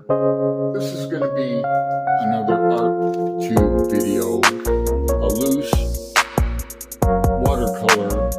here. This is going to be another art tube video, a loose watercolor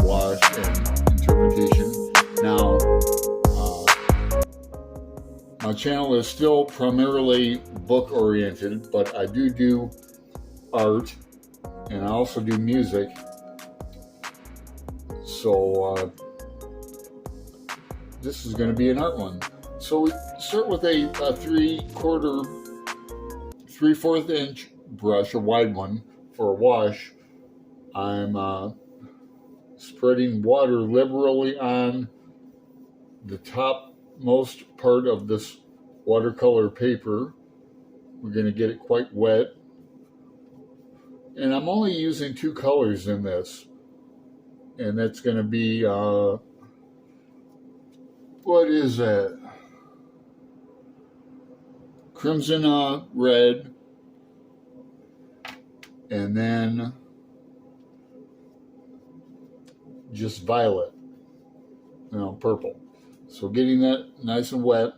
wash and interpretation. Now, my channel is still primarily book oriented, but I do art and I also do music. So this is going to be an art one. So we start with a 3/4 inch brush, a wide one for a wash. I'm spreading water liberally on the topmost part of this watercolor paper. We're going to get it quite wet. And I'm only using 2 colors in this. And that's going to be, what is that? Crimson red, and then just violet, purple. So getting that nice and wet,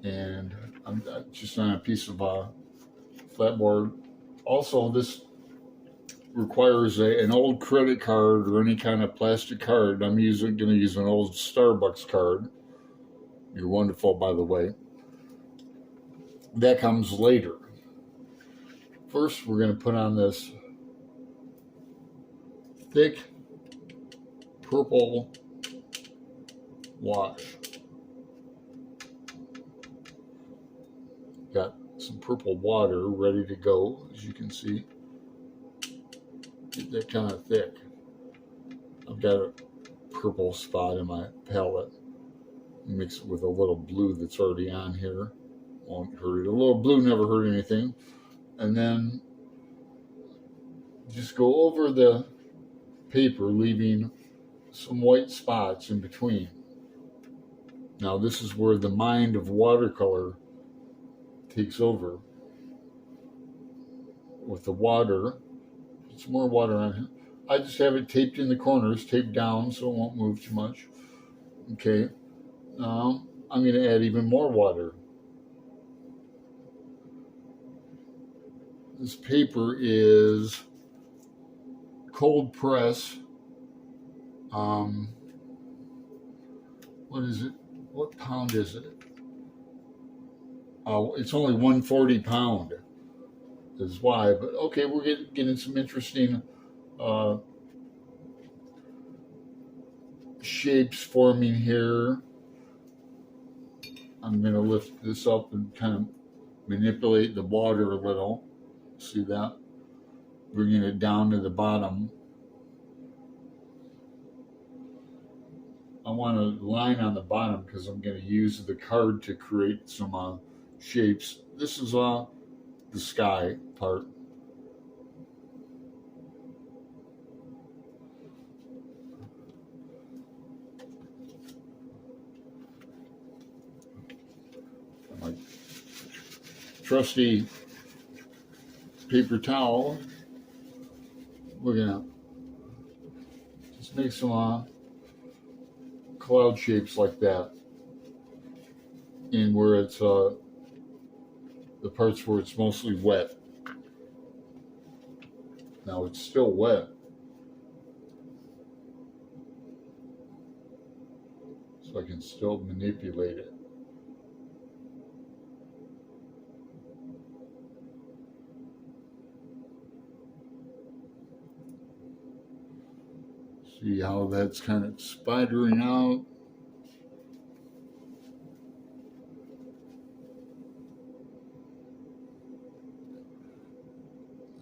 and I'm just on a piece of flatboard. Also, this requires an old credit card or any kind of plastic card. I'm going to use an old Starbucks card. You're wonderful, by the way. That comes later. First, we're going to put on this thick purple wash. Got some purple water ready to go, as you can see. Get that kind of thick. I've got a purple spot in my palette. Mix it with a little blue that's already on here. Won't hurt it. A little blue never hurt anything. And then just go over the paper, leaving some white spots in between. Now this is where the mind of watercolor takes over. With the water, put some more water on here. I just have it taped in the corners, taped down so it won't move too much. Okay. Now I'm going to add even more water. This paper is cold press. What is it? What pound is it? Oh, it's only 140 pound. Is why. But okay, we're getting some interesting shapes forming here. I'm going to lift this up and kind of manipulate the water a little. See that? Bringing it down to the bottom. I want a line on the bottom because I'm going to use the card to create some shapes. This is the sky part. My trusty paper towel. We're gonna just make some cloud shapes like that, in where it's the parts where it's mostly wet. Now it's still wet, so I can still manipulate it. See how that's kind of spidering out.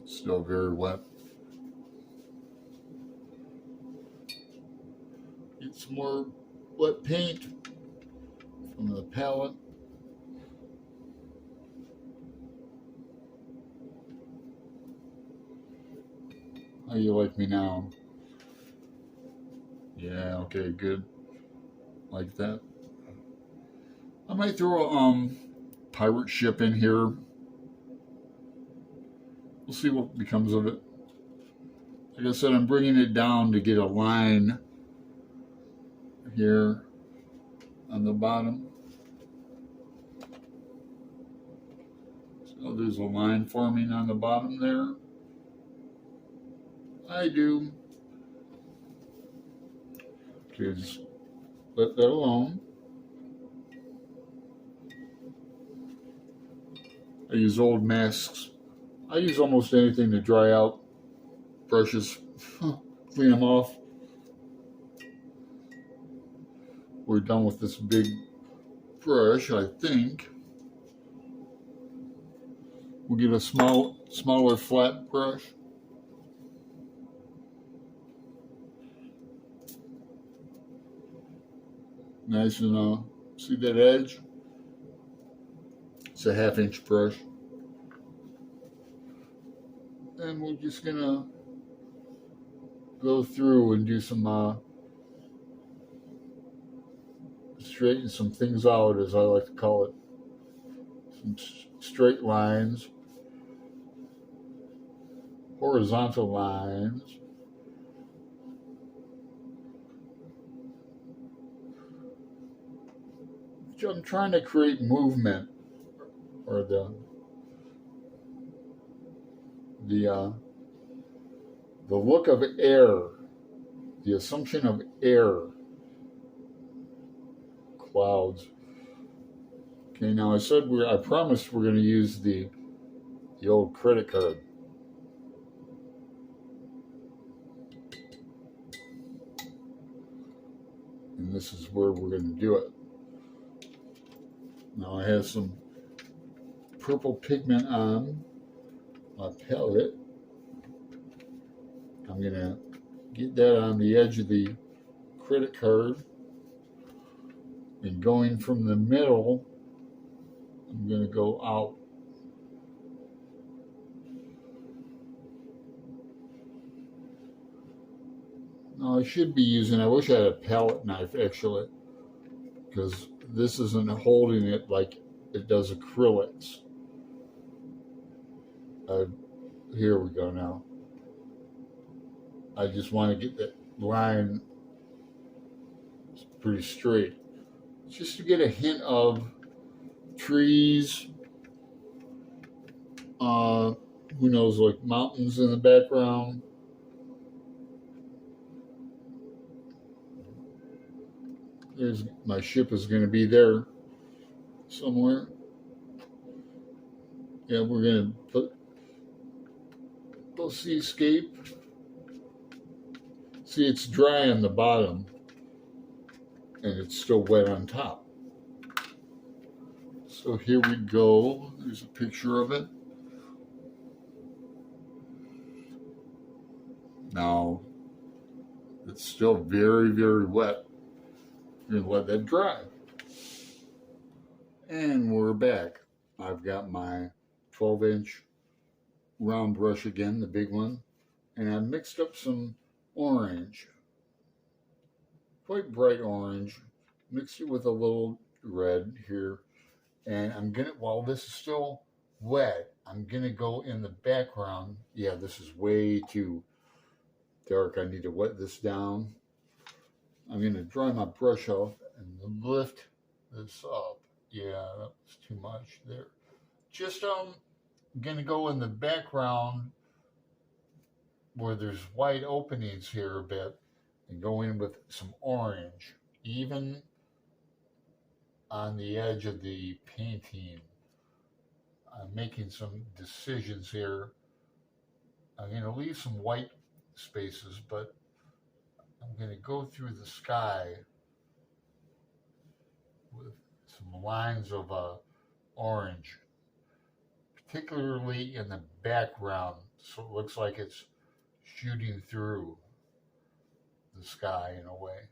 It's still very wet. Get some more wet paint from the palette. How you like me now? Yeah, okay, good. Like that. I might throw a pirate ship in here. We'll see what becomes of it. Like I said, I'm bringing it down to get a line here. on the bottom. So there's a line forming on the bottom there. I do. Just let that alone. I use old masks. I use almost anything to dry out brushes, clean them off. We're done with this big brush, I think. We'll get a smaller flat brush. Nice and see that edge? It's a 1/2 inch brush. And we're just gonna go through and do some straighten some things out, as I like to call it. Some straight lines, horizontal lines. I'm trying to create movement, or the look of air, the assumption of air, clouds. Okay, now I promised we're going to use the old credit card. And this is where we're going to do it. Now I have some purple pigment on my palette. I'm going to get that on the edge of the credit card. And going from the middle, I'm going to go out. Now I should be using, I wish I had a palette knife actually, because this isn't holding it like it does acrylics. Here we go now. I just want to get that line pretty straight. Just to get a hint of trees, who knows, like mountains in the background. There's my ship is going to be there somewhere. Yeah, we're going to put seascape. See, it's dry on the bottom and it's still wet on top. So here we go. There's a picture of it. Now, it's still very, very wet. You're going to let that dry. And we're back. I've got my 12-inch round brush again, the big one. And I mixed up some orange. Quite bright orange. Mixed it with a little red here. And I'm going to, while this is still wet, I'm going to go in the background. Yeah, this is way too dark. I need to wet this down. I'm going to dry my brush off and lift this up. Yeah, that was too much there. Just going to go in the background where there's white openings here a bit and go in with some orange, even on the edge of the painting. I'm making some decisions here. I'm going to leave some white spaces, but I'm going to go through the sky with some lines of orange, particularly in the background, so it looks like it's shooting through the sky in a way.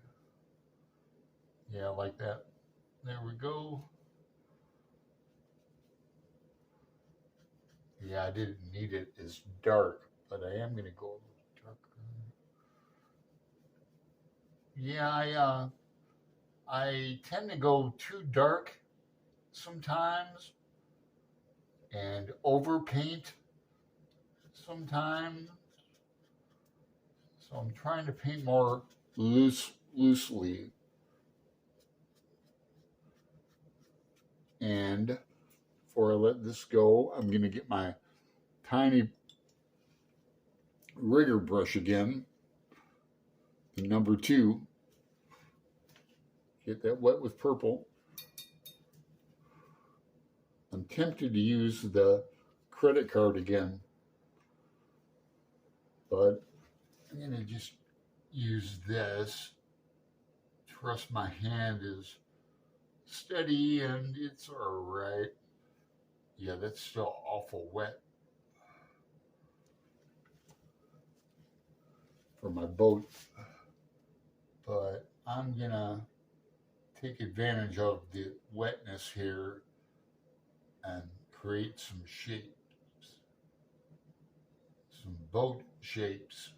Yeah, like that. There we go. Yeah, I didn't need it as dark, but I am going to go a little darker. Yeah, I tend to go too dark sometimes and overpaint sometimes. So I'm trying to paint more loosely. And before I let this go, I'm going to get my tiny rigger brush again, the number 2. Get that wet with purple. I'm tempted to use the credit card again, but I'm going to just use this. Trust my hand is steady and it's all right. Yeah, that's still awful wet for my boat, but I'm gonna take advantage of the wetness here and create some shapes, some boat shapes.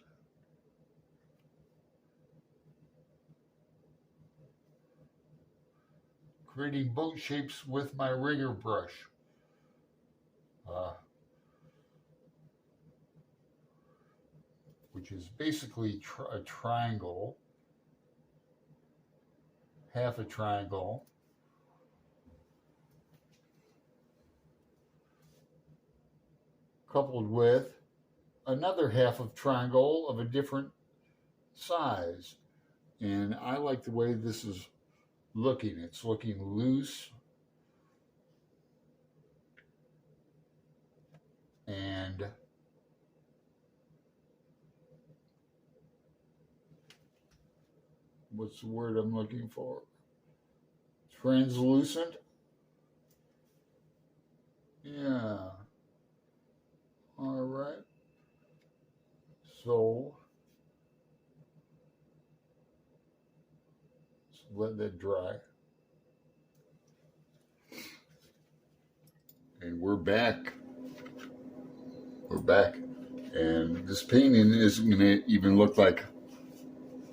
Creating boat shapes with my rigger brush. Which is basically a triangle, half a triangle, coupled with another half of triangle of a different size. And I like the way this is looking. It's looking loose and what's the word I'm looking for? Translucent? Yeah. All right. So let that dry. And we're back. We're back. And this painting isn't going to even look like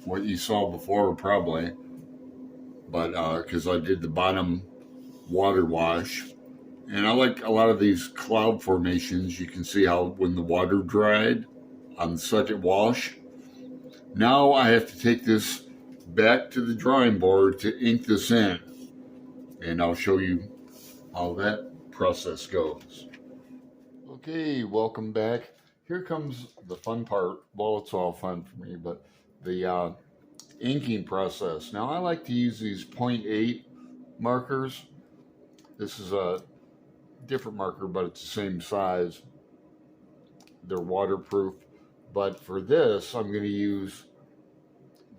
what you saw before, probably. But because I did the bottom water wash. And I like a lot of these cloud formations. You can see how when the water dried on the second wash. Now I have to take this back to the drawing board to ink this in. And I'll show you how that process goes. Okay, welcome back. Here comes the fun part. Well, it's all fun for me, but the inking process. Now I like to use these 0.8 markers. This is a different marker, but it's the same size. They're waterproof. But for this, I'm going to use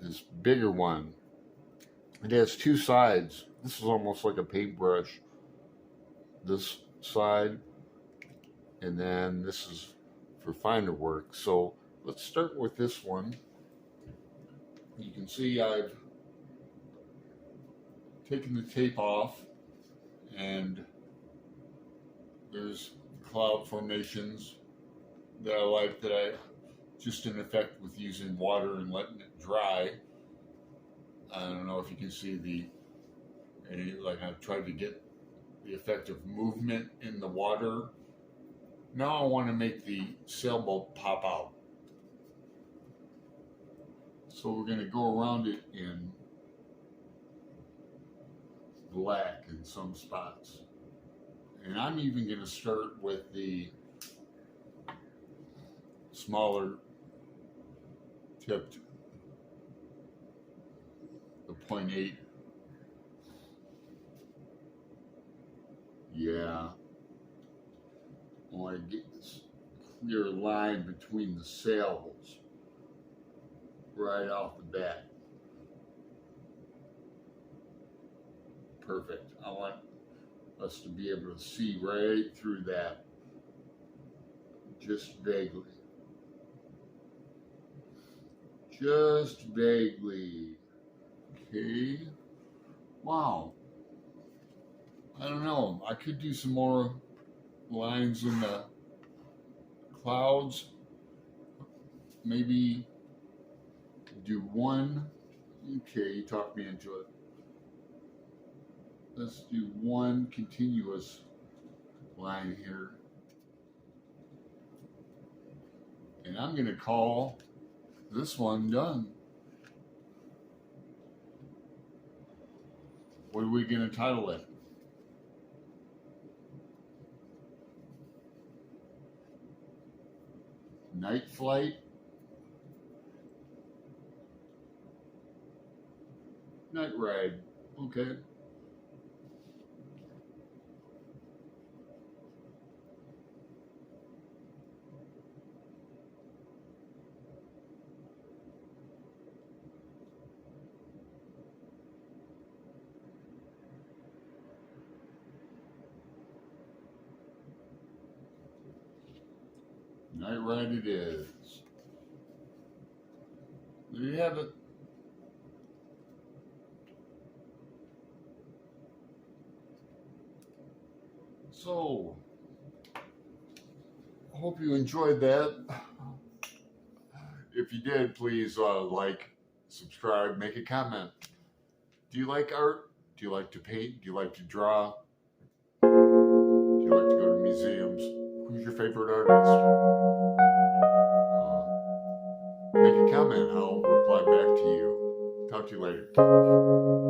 this bigger one. It has 2 sides. This is almost like a paintbrush. This side, and then this is for finer work. So let's start with this one. You can see I've taken the tape off, and there's cloud formations that I like, that I just in effect with using water and letting it dry. I don't know if you can see like I've tried to get the effect of movement in the water. Now I want to make the sailboat pop out. So we're going to go around it in black in some spots. And I'm even going to start with the smaller tipped, the 0.8. Yeah. I want to get this clear line between the sails right off the bat. Perfect. I want us to be able to see right through that, just vaguely. Just vaguely. Okay. Wow. I don't know. I could do some more lines in the clouds. Maybe do one. Okay, you talked me into it. Let's do one continuous line here. And I'm going to call this one done. What are we going to title it? Night flight. Night ride. Okay. Night ride it is. There you have it. So, I hope you enjoyed that. If you did, please like, subscribe, make a comment. Do you like art? Do you like to paint? Do you like to draw? Do you like to go to museums? Who's your favorite artist? Make a comment. I'll reply back to you. Talk to you later.